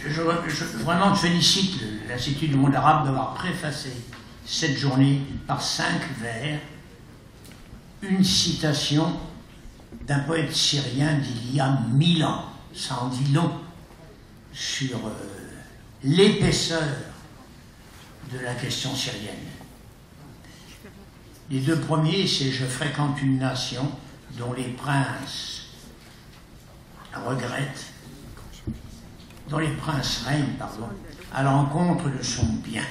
Vraiment, je félicite l'Institut du monde arabe d'avoir préfacé cette journée par 5 vers, une citation d'un poète syrien d'il y a 1000 ans. Ça en dit long sur l'épaisseur de la question syrienne. Les 2 premiers, c'est « Je fréquente une nation dont les princes regrettent, dont les princes règnent, pardon, à l'encontre de son bien ».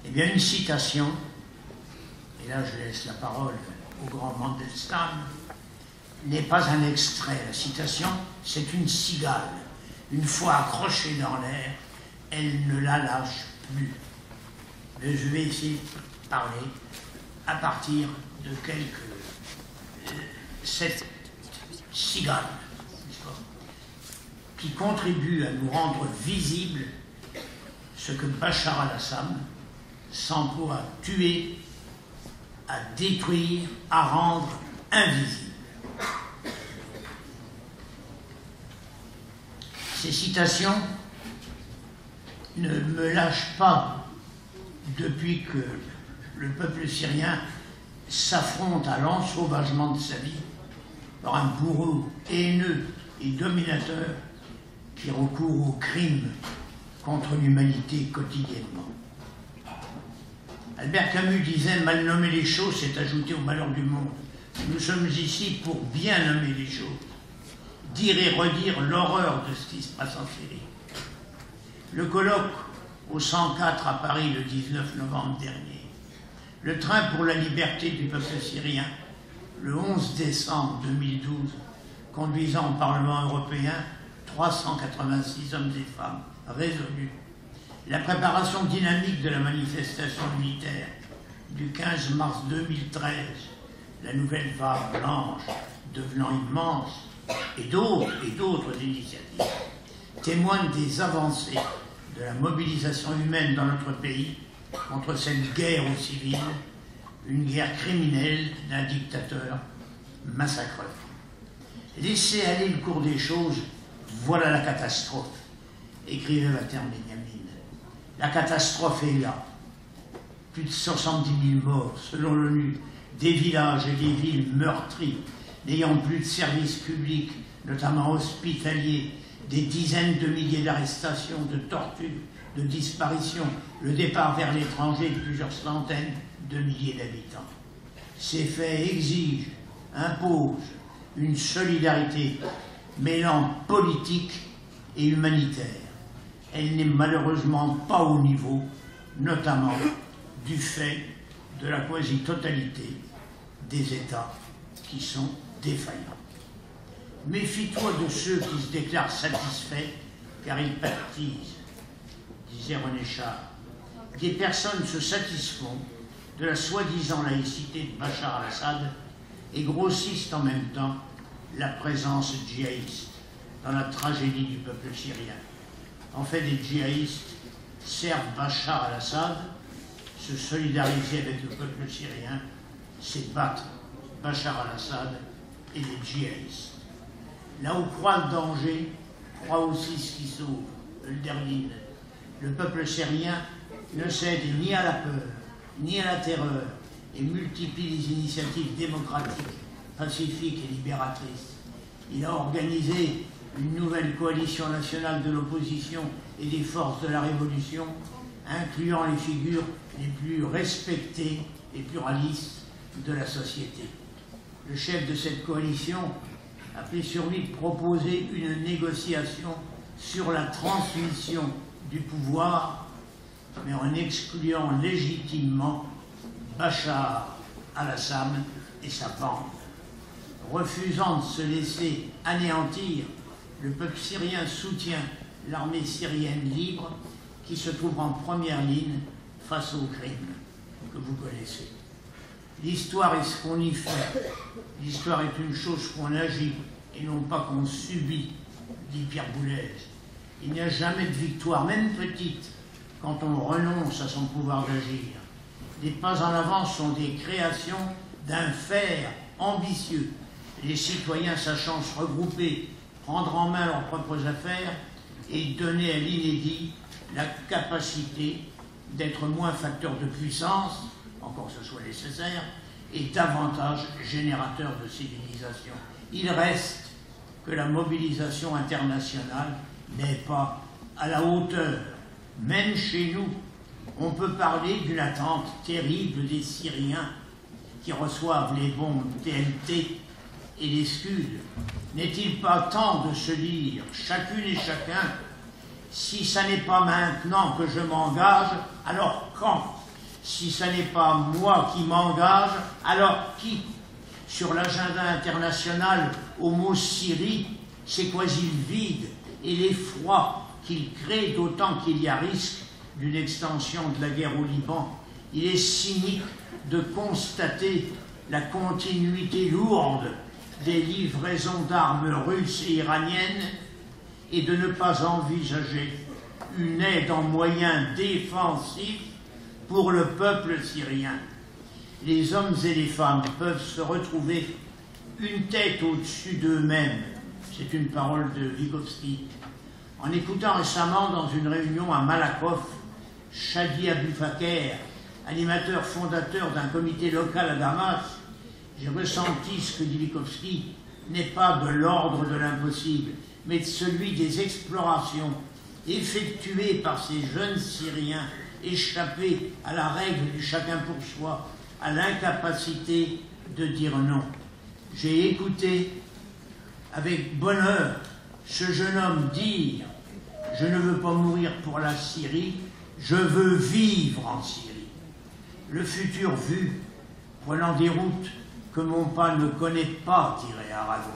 Eh bien, une citation, et là je laisse la parole au grand Mandelstam, n'est pas un extrait. La citation, c'est une cigale. Une fois accrochée dans l'air, elle ne la lâche plus. Mais je vais essayer de parler à partir de cette cigale, qui contribue à nous rendre visible ce que Bachar al-Assad s'emploie à tuer, à détruire, à rendre invisible. Ces citations ne me lâchent pas depuis que le peuple syrien s'affronte à l'ensauvagement de sa vie par un bourreau haineux et dominateur qui recourt au crime contre l'humanité quotidiennement. Albert Camus disait « Mal nommer les choses, c'est ajouter au malheur du monde ». Nous sommes ici pour bien nommer les choses, dire et redire l'horreur de ce qui se passe en Syrie. Le colloque au 104 à Paris le 19 novembre dernier, le train pour la liberté du peuple syrien, le 11 décembre 2012, conduisant au Parlement européen 386 hommes et femmes résolus, la préparation dynamique de la manifestation militaire du 15 mars 2013, la nouvelle vague blanche devenant immense, et d'autres initiatives, témoignent des avancées de la mobilisation humaine dans notre pays contre cette guerre aux civils, une guerre criminelle d'un dictateur massacreur. Laisser aller le cours des choses, voilà la catastrophe, écrivait Walter Benjamin. La catastrophe est là. Plus de 70 000 morts, selon l'ONU, des villages et des villes meurtris, n'ayant plus de services publics, notamment hospitaliers, des dizaines de milliers d'arrestations, de tortures, de disparitions, le départ vers l'étranger de plusieurs centaines de milliers d'habitants. Ces faits exigent, imposent une solidarité mêlant politique et humanitaire. Elle n'est malheureusement pas au niveau, notamment du fait de la quasi-totalité des États qui sont défaillants. Méfie-toi de ceux qui se déclarent satisfaits car ils pâtissent, disait René Char. Des personnes se satisfont de la soi-disant laïcité de Bachar al-Assad et grossissent en même temps la présence djihadiste dans la tragédie du peuple syrien. En fait, les djihadistes servent Bachar al-Assad, se solidariser avec le peuple syrien, c'est battre Bachar al-Assad et les djihadistes. Là où croit le danger, croit aussi ce qui sauve, le dernier. Le peuple syrien ne cède ni à la peur, ni à la terreur, et multiplie les initiatives démocratiques, pacifiques et libératrices. Il a organisé une nouvelle coalition nationale de l'opposition et des forces de la révolution, incluant les figures les plus respectées et pluralistes de la société. Le chef de cette coalition a pris sur lui de proposer une négociation sur la transmission du pouvoir, mais en excluant légitimement Bachar al-Assad et sa bande. Refusant de se laisser anéantir, le peuple syrien soutient l'armée syrienne libre qui se trouve en première ligne face aux crimes que vous connaissez. L'histoire est ce qu'on y fait. L'histoire est une chose qu'on agit et non pas qu'on subit, dit Pierre Boulez. Il n'y a jamais de victoire, même petite, quand on renonce à son pouvoir d'agir. Les pas en avant sont des créations d'un faire ambitieux. Les citoyens sachant se regrouper, prendre en main leurs propres affaires et donner à l'inédit la capacité d'être moins facteur de puissance, encore ce soit nécessaire, et davantage générateur de civilisation. Il reste que la mobilisation internationale n'est pas à la hauteur. Même chez nous, on peut parler d'une attente terrible des Syriens qui reçoivent les bombes TNT et les Scuds. N'est-il pas temps de se dire, chacune et chacun, si ça n'est pas maintenant que je m'engage, alors quand? Si ça n'est pas moi qui m'engage, alors qui? Sur l'agenda international, au mot Syrie, c'est quasi vide et l'effroi qu'il crée, d'autant qu'il y a risque d'une extension de la guerre au Liban. Il est cynique de constater la continuité lourde des livraisons d'armes russes et iraniennes et de ne pas envisager une aide en moyens défensifs pour le peuple syrien. Les hommes et les femmes peuvent se retrouver une tête au-dessus d'eux-mêmes. C'est une parole de Vygotsky. En écoutant récemment dans une réunion à Malakoff, Shadi Abou Faker, animateur fondateur d'un comité local à Damas, j'ai ressenti ce que dit Vygotsky n'est pas de l'ordre de l'impossible, mais de celui des explorations effectuées par ces jeunes Syriens échappés à la règle du chacun pour soi, à l'incapacité de dire non. J'ai écouté avec bonheur ce jeune homme dire « Je ne veux pas mourir pour la Syrie, je veux vivre en Syrie ». Le futur vu, prenant des routes que mon pas ne connaît pas, dirait Aragon,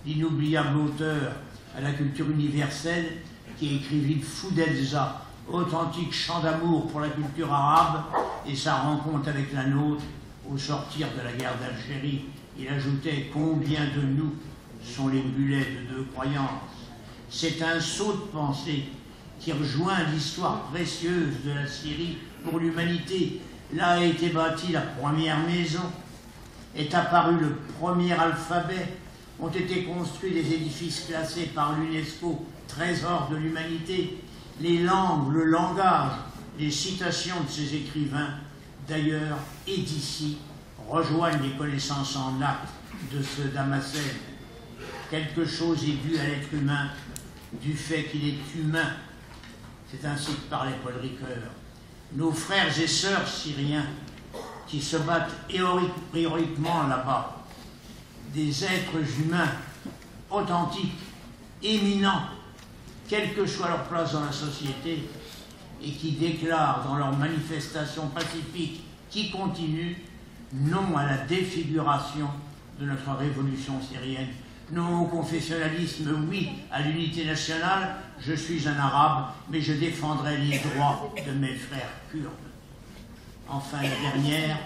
l'inoubliable auteur à la culture universelle qui écrivit le Foudelza, authentique chant d'amour pour la culture arabe et sa rencontre avec la nôtre au sortir de la guerre d'Algérie. Il ajoutait « Combien de nous sont les mulets de deux croyances ?» C'est un saut de pensée qui rejoint l'histoire précieuse de la Syrie pour l'humanité. Là a été bâtie la première maison, est apparu le premier alphabet, ont été construits des édifices classés par l'UNESCO, trésors de l'humanité, les langues, le langage, les citations de ces écrivains, d'ailleurs et d'ici, rejoignent les connaissances en actes de ce Damascène. Quelque chose est dû à l'être humain, du fait qu'il est humain. C'est ainsi que parlait Paul Ricoeur. Nos frères et sœurs syriens qui se battent héroïquement là-bas, des êtres humains authentiques, éminents, quelle que soit leur place dans la société, et qui déclarent dans leurs manifestations pacifiques qui continuent non à la défiguration de notre révolution syrienne, non au confessionnalisme, oui à l'unité nationale. Je suis un arabe, mais je défendrai les droits de mes frères kurdes. Enfin, la dernière,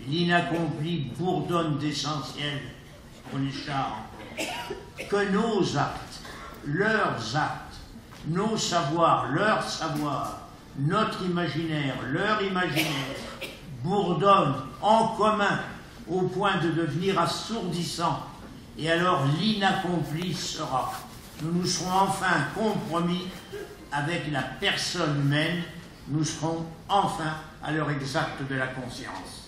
l'inaccompli bourdonne d'essentiel pour les chars. Que nos actes, leurs actes, nos savoirs, leurs savoirs, notre imaginaire, leur imaginaire, bourdonnent en commun au point de devenir assourdissant. Et alors l'inaccompli sera. Nous nous serons enfin compromis avec la personne humaine, nous serons enfin à l'heure exacte de la conscience.